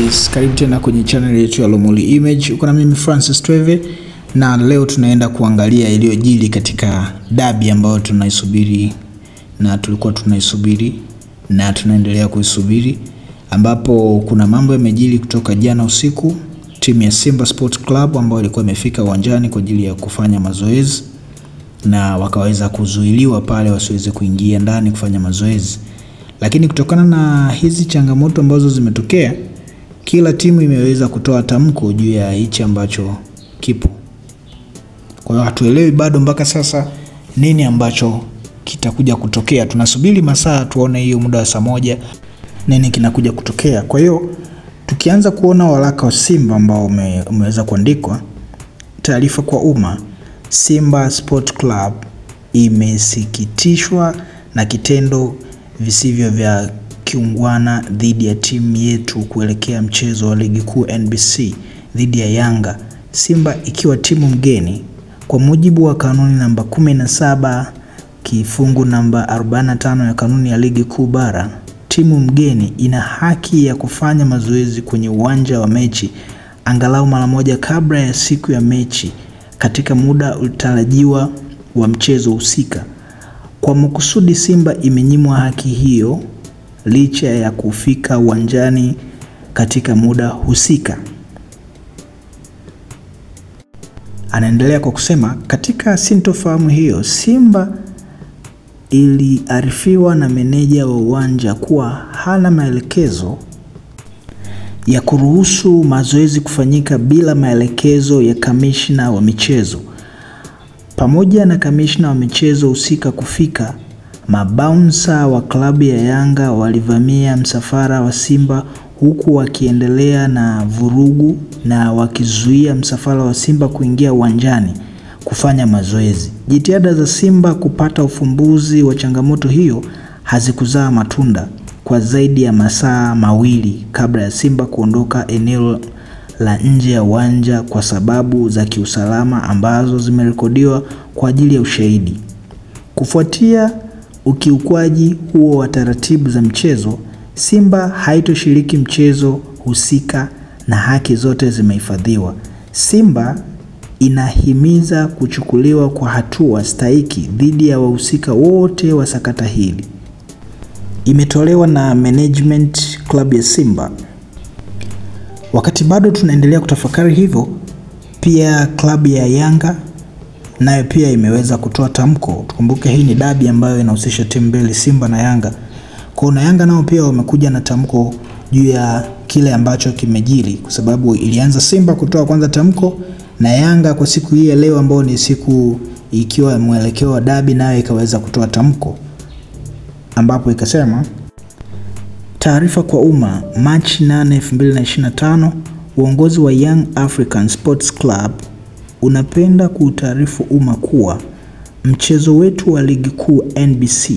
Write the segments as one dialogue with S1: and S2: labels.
S1: Yes, karibu tena kwenye channel yetu ya Lomoli Image. Uko na mimi Francis Tweve na leo tunaenda kuangalia iliyojili katika dabi ambayo tunaisubiri na tulikuwa tunaisubiri na tunaendelea kuisubiri, ambapo kuna mambo yamejili kutoka jana usiku. Timu ya Simba Sports Club ambayo ilikuwa imefika uwanjani kwa ajili ya kufanya mazoezi na wakaweza kuzuiliwa pale wasiweze kuingia ndani kufanya mazoezi. Lakini kutokana na hizi changamoto ambazo zimetokea, kila timu imeweza kutoa tamko juu ya hichi ambacho kipo. Kwa hiyo hatuelewi bado mpaka sasa nini ambacho kitakuja kutokea. Tunasubiri masaa tuone hiyo muda wa saa moja nini kinakuja kutokea. Kwa hiyo tukianza kuona waraka wa Simba ambao umeweza kuandikwa, taarifa kwa umma. Simba Sport Club imesikitishwa na kitendo visivyo vya kiungwana dhidi ya timu yetu kuelekea mchezo wa ligi kuu NBC dhidi ya Yanga, Simba ikiwa timu mgeni. Kwa mujibu wa kanuni namba 17 kifungu namba 45 ya kanuni ya ligi kuu bara, timu mgeni ina haki ya kufanya mazoezi kwenye uwanja wa mechi angalau mara moja kabla ya siku ya mechi katika muda utarajiwa wa mchezo husika. Kwa makusudi, Simba imenyimwa haki hiyo licha ya kufika uwanjani katika muda husika. Anaendelea kwa kusema, katika sintofahamu hiyo, Simba iliarifiwa na meneja wa uwanja kuwa hana maelekezo ya kuruhusu mazoezi kufanyika bila maelekezo ya kamishna wa michezo. Pamoja na kamishna wa michezo husika kufika, mabouncer wa klabu ya Yanga walivamia msafara wa Simba huku wakiendelea na vurugu na wakizuia msafara wa Simba kuingia uwanjani kufanya mazoezi. Jitihada za Simba kupata ufumbuzi wa changamoto hiyo hazikuzaa matunda kwa zaidi ya masaa mawili kabla ya Simba kuondoka eneo la nje ya uwanja kwa sababu za kiusalama ambazo zimerekodiwa kwa ajili ya ushahidi. Kufuatia ukiukwaji huo wa taratibu za mchezo, Simba haitoshiriki mchezo husika na haki zote zimehifadhiwa. Simba inahimiza kuchukuliwa kwa hatua stahiki dhidi ya wahusika wote wa sakata hili. Imetolewa na management club ya Simba. Wakati bado tunaendelea kutafakari hivyo, pia klabu ya Yanga nayo pia imeweza kutoa tamko. Tukumbuke hii ni dabi ambayo inahusisha timu mbili, Simba na Yanga. Kwa na Yanga nao pia wamekuja na tamko juu ya kile ambacho kimejiri, kwa sababu ilianza Simba kutoa kwanza tamko na Yanga kwa siku hii ya leo ambayo ni siku ikiwa mwelekeo wa dabi nayo ikaweza kutoa tamko ambapo ikasema, taarifa kwa umma, Machi 8, 2025, uongozi wa Young African Sports Club unapenda kuutaarifu umma kuwa mchezo wetu wa ligi kuu NBC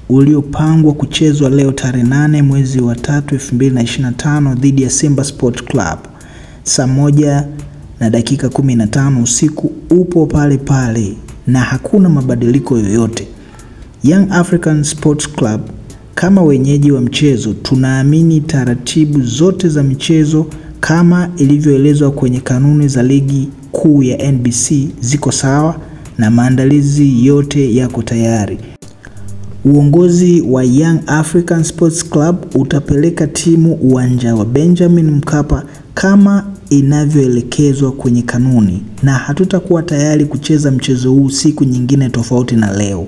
S1: uliopangwa kuchezwa leo tarehe 8 mwezi wa 3, 2025 dhidi ya Simba Sport Club saa 1:15 usiku upo pale pale na hakuna mabadiliko yoyote. Young African Sports Club kama wenyeji wa mchezo tunaamini taratibu zote za michezo kama ilivyoelezwa kwenye kanuni za ligi kuu ya NBC ziko sawa na maandalizi yote yako tayari. Uongozi wa Young African Sports Club utapeleka timu uwanja wa Benjamin Mkapa kama inavyoelekezwa kwenye kanuni na hatutakuwa tayari kucheza mchezo huu siku nyingine tofauti na leo.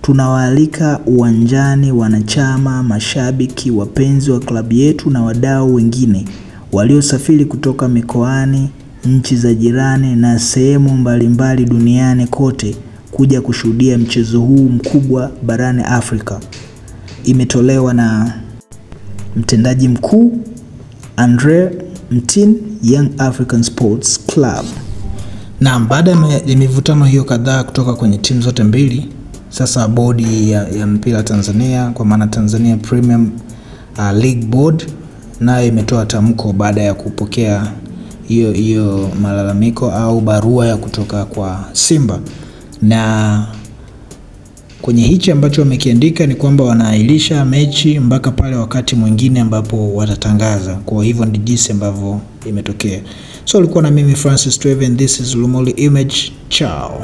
S1: Tunawaalika uwanjani wanachama, mashabiki, wapenzi wa klabu yetu na wadau wengine waliosafiri kutoka mikoani, nchi za jirani na sehemu mbalimbali duniani kote kuja kushuhudia mchezo huu mkubwa barani Afrika. Imetolewa na mtendaji mkuu Andre Mtin, Young African Sports Club. Na baada ya mivutano hiyo kadhaa kutoka kwenye timu zote mbili, sasa bodi ya mpira Tanzania, kwa maana Tanzania Premium League Board, nayo imetoa tamko baada ya kupokea hiyo malalamiko au barua ya kutoka kwa Simba. Na kwenye hichi ambacho wamekiandika ni kwamba wanaahirisha mechi mpaka pale wakati mwingine ambapo watatangaza. Kwa hivyo ndi jinsi ambavyo imetokea. So ulikuwa na mimi Francis Tweven, this is Lumoli Image. Ciao.